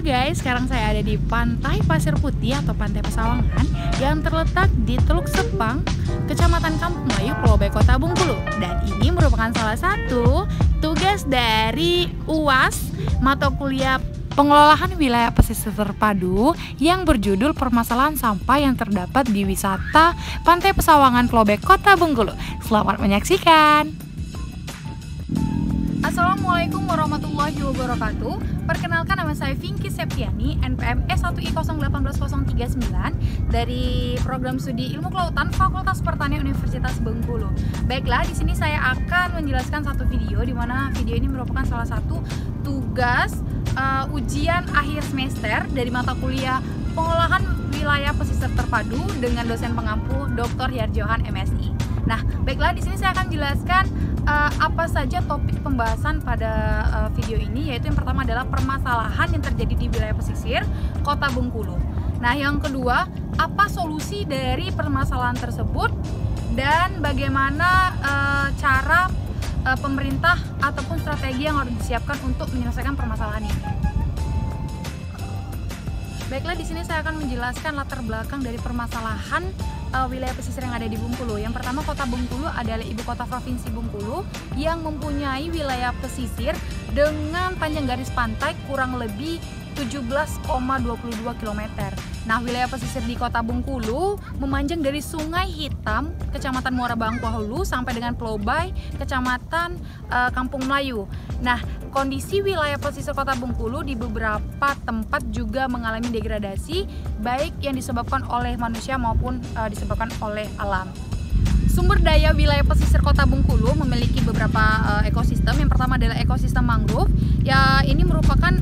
Halo guys, sekarang saya ada di Pantai Pasir Putih atau Pantai Pesawangan yang terletak di Teluk Sepang, Kecamatan Kampung Melayu, Pulau Bayi, Kota Bengkulu. Dan ini merupakan salah satu tugas dari UAS, mata kuliah Pengelolaan Wilayah Pesisir Terpadu yang berjudul Permasalahan Sampah yang terdapat di wisata Pantai Pesawangan, Pulau Bayi, Kota Bengkulu. Selamat menyaksikan. Assalamualaikum warahmatullahi wabarakatuh. Perkenalkan, nama saya Vinky Septiani, NPM S1I018039 dari Program Studi Ilmu Kelautan Fakultas Pertanian Universitas Bengkulu. Baiklah, di sini saya akan menjelaskan satu video di mana video ini merupakan salah satu tugas ujian akhir semester dari mata kuliah Pengolahan Wilayah Pesisir Terpadu dengan dosen pengampu Dr. Yarjohan MSI. Nah, baiklah, di sini saya akan jelaskan apa saja topik pembahasan pada video ini, yaitu yang pertama adalah permasalahan yang terjadi di wilayah pesisir Kota Bengkulu. Nah, yang kedua, apa solusi dari permasalahan tersebut dan bagaimana cara pemerintah ataupun strategi yang harus disiapkan untuk menyelesaikan permasalahan ini. Baiklah, di sini saya akan menjelaskan latar belakang dari permasalahan wilayah pesisir yang ada di Bengkulu. Yang pertama, Kota Bengkulu adalah ibu kota provinsi Bengkulu yang mempunyai wilayah pesisir dengan panjang garis pantai kurang lebih 17,22 km. Nah, wilayah pesisir di Kota Bengkulu memanjang dari Sungai Hitam, Kecamatan Muara Bangku Hulu, sampai dengan Pulau Bayi, Kecamatan Kampung Melayu. Nah, kondisi wilayah pesisir Kota Bengkulu di beberapa tempat juga mengalami degradasi, baik yang disebabkan oleh manusia maupun disebabkan oleh alam. Sumber daya wilayah pesisir Kota Bengkulu memiliki beberapa ekosistem. Yang pertama adalah ekosistem mangrove. Ya, ini merupakan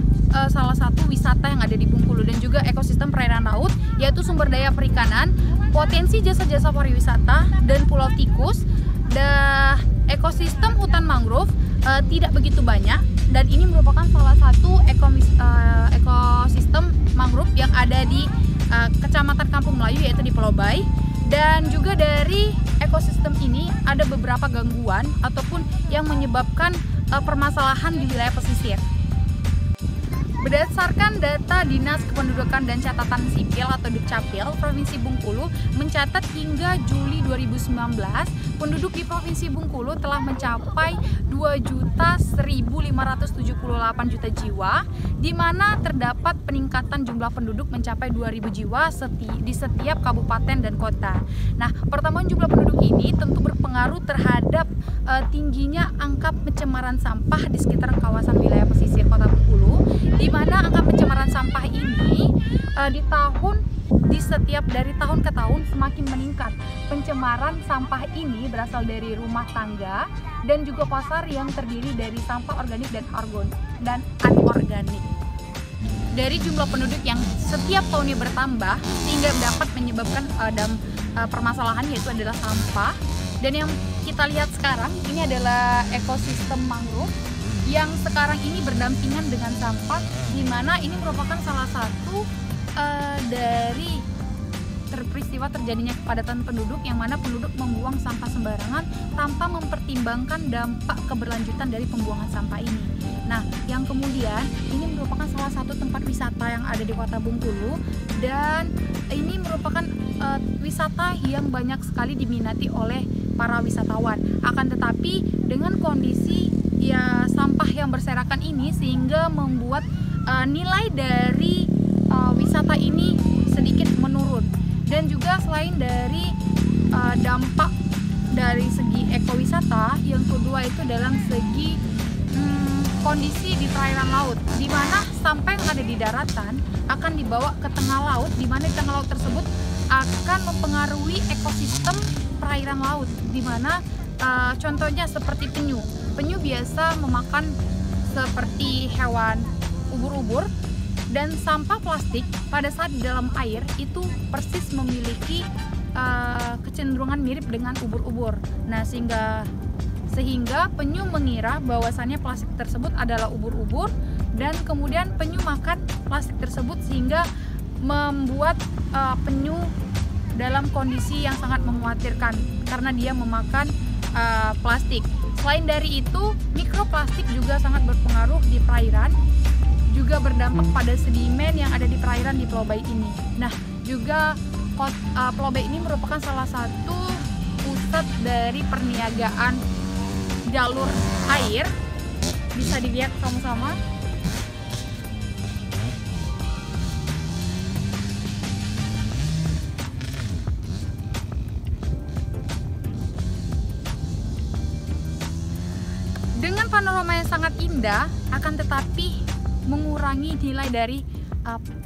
salah satu wisata yang ada di Bengkulu, dan juga ekosistem perairan laut, yaitu sumber daya perikanan, potensi jasa-jasa pariwisata, dan pulau tikus. Ekosistem hutan mangrove tidak begitu banyak, dan ini merupakan salah satu ekosistem mangrove yang ada di Kecamatan Kampung Melayu, yaitu di Pulau Bayi. Dan juga dari ekosistem ini ada beberapa gangguan ataupun yang menyebabkan permasalahan di wilayah pesisir. Berdasarkan data Dinas Kependudukan dan Catatan Sipil atau Dukcapil Provinsi Bengkulu mencatat hingga Juli 2019 penduduk di Provinsi Bengkulu telah mencapai 2.1.578 juta jiwa, di mana terdapat peningkatan jumlah penduduk mencapai 2.000 jiwa di setiap kabupaten dan kota. Nah, pertambahan jumlah penduduk ini tentu berpengaruh terhadap tingginya angka pencemaran sampah di sekitar kawasan wilayah pesisir Kota Bengkulu, di mana angka pencemaran sampah ini dari tahun ke tahun semakin meningkat. Pencemaran sampah ini berasal dari rumah tangga dan juga pasar yang terdiri dari sampah organik dan anorganik. Dari jumlah penduduk yang setiap tahunnya bertambah sehingga dapat menyebabkan permasalahan, yaitu adalah sampah. Dan yang kita lihat sekarang ini adalah ekosistem mangrove yang sekarang ini berdampingan dengan sampah, di mana ini merupakan salah satu dari peristiwa terjadinya kepadatan penduduk, yang mana penduduk membuang sampah sembarangan tanpa mempertimbangkan dampak keberlanjutan dari pembuangan sampah ini. Nah, yang kemudian ini merupakan salah satu tempat wisata yang ada di Kota Bengkulu, dan ini merupakan wisata yang banyak sekali diminati oleh para wisatawan. Akan tetapi dengan kondisi sampah yang berserakan ini, sehingga membuat nilai dari wisata ini sedikit menurun. Dan juga selain dari dampak dari segi ekowisata, yang kedua itu dalam segi kondisi di perairan laut, di mana sampah yang ada di daratan akan dibawa ke tengah laut, di mana di tengah laut tersebut akan mempengaruhi ekosistem perairan laut, di mana contohnya seperti penyu. Penyu biasa memakan seperti hewan ubur-ubur, dan sampah plastik pada saat di dalam air itu persis memiliki kecenderungan mirip dengan ubur-ubur. Nah, sehingga penyu mengira bahwasannya plastik tersebut adalah ubur-ubur, dan kemudian penyu makan plastik tersebut, sehingga membuat penyu dalam kondisi yang sangat mengkhawatirkan karena dia memakan plastik. Selain dari itu, mikroplastik juga sangat berpengaruh di perairan. juga berdampak pada sedimen yang ada di perairan di Pulau Bayi ini. Nah, juga Pulau Bayi ini merupakan salah satu pusat dari perniagaan jalur air. Bisa dilihat sama-sama. Dengan panorama yang sangat indah, akan tetapi mengurangi nilai dari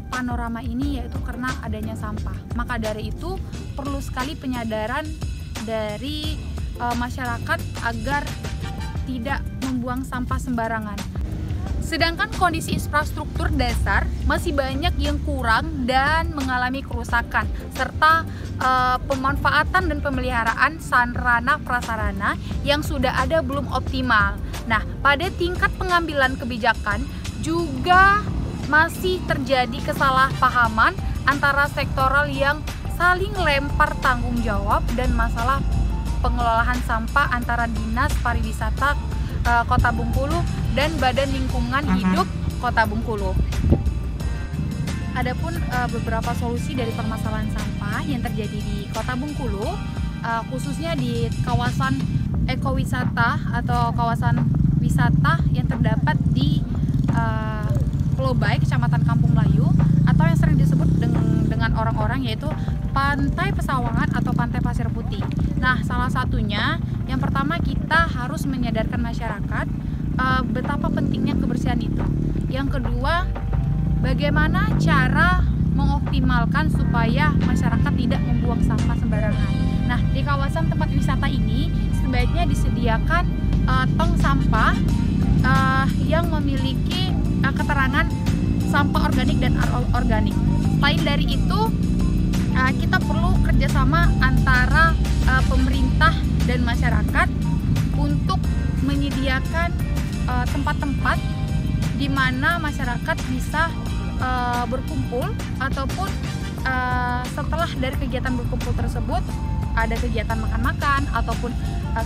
panorama ini, yaitu karena adanya sampah. Maka dari itu perlu sekali penyadaran dari masyarakat agar tidak membuang sampah sembarangan. Sedangkan kondisi infrastruktur dasar masih banyak yang kurang dan mengalami kerusakan, serta pemanfaatan dan pemeliharaan sarana prasarana yang sudah ada belum optimal. Nah, pada tingkat pengambilan kebijakan juga masih terjadi kesalahpahaman antara sektoral yang saling lempar tanggung jawab dan masalah pengelolaan sampah antara Dinas Pariwisata Kota Bengkulu dan Badan Lingkungan Hidup Kota Bengkulu. Adapun beberapa solusi dari permasalahan sampah yang terjadi di Kota Bengkulu, khususnya di kawasan ekowisata atau kawasan wisata yang terdapat di Pulau Bayi, Kecamatan Kampung Melayu, atau yang sering disebut dengan orang-orang yaitu Pantai Pesawangan atau Pantai Pasir Putih. Nah, salah satunya yang pertama kita harus menyadarkan masyarakat betapa pentingnya kebersihan itu. Yang kedua, bagaimana cara mengoptimalkan supaya masyarakat tidak membuang sampah sembarangan. Nah, di kawasan tempat wisata ini sebaiknya disediakan tong sampah yang memiliki keterangan sampah organik dan anorganik. Selain dari itu, kita perlu kerjasama antara pemerintah dan masyarakat untuk menyediakan tempat-tempat di mana masyarakat bisa berkumpul, ataupun setelah dari kegiatan berkumpul tersebut ada kegiatan makan-makan ataupun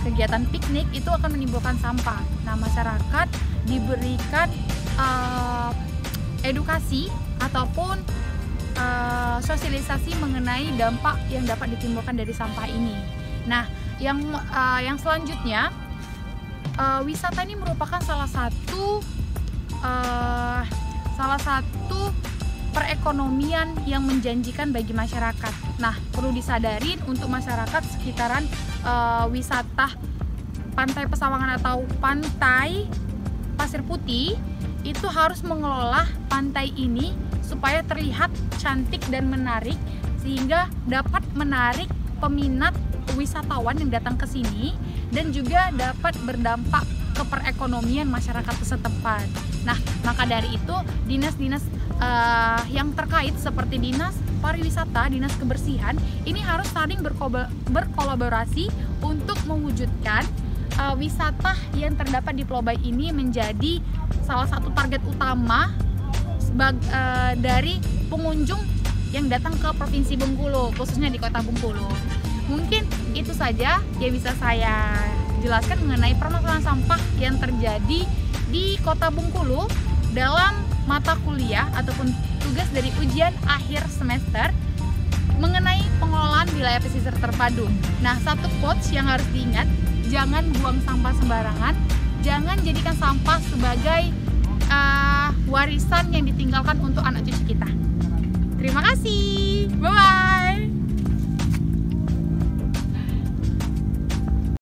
kegiatan piknik, itu akan menimbulkan sampah. Nah, masyarakat diberikan edukasi ataupun sosialisasi mengenai dampak yang dapat ditimbulkan dari sampah ini. Nah, yang selanjutnya, wisata ini merupakan salah satu perekonomian yang menjanjikan bagi masyarakat. Nah, perlu disadarin untuk masyarakat sekitaran wisata Pantai Pesawangan atau Pantai Pasir Putih itu harus mengelola pantai ini supaya terlihat cantik dan menarik, sehingga dapat menarik peminat wisatawan yang datang ke sini dan juga dapat berdampak ke perekonomian masyarakat setempat. Nah, maka dari itu dinas-dinas yang terkait seperti Dinas Pariwisata, Dinas Kebersihan ini harus saling berkolaborasi untuk mewujudkan wisata yang terdapat di Pulau Bayi ini menjadi salah satu target utama dari pengunjung yang datang ke Provinsi Bengkulu, khususnya di Kota Bengkulu. Mungkin itu saja yang bisa saya jelaskan mengenai permasalahan sampah yang terjadi di Kota Bengkulu dalam mata kuliah ataupun tugas dari ujian akhir semester mengenai pengelolaan wilayah pesisir terpadu. Nah, satu quotes yang harus diingat, jangan buang sampah sembarangan, jangan jadikan sampah sebagai warisan yang ditinggalkan untuk anak cucu kita.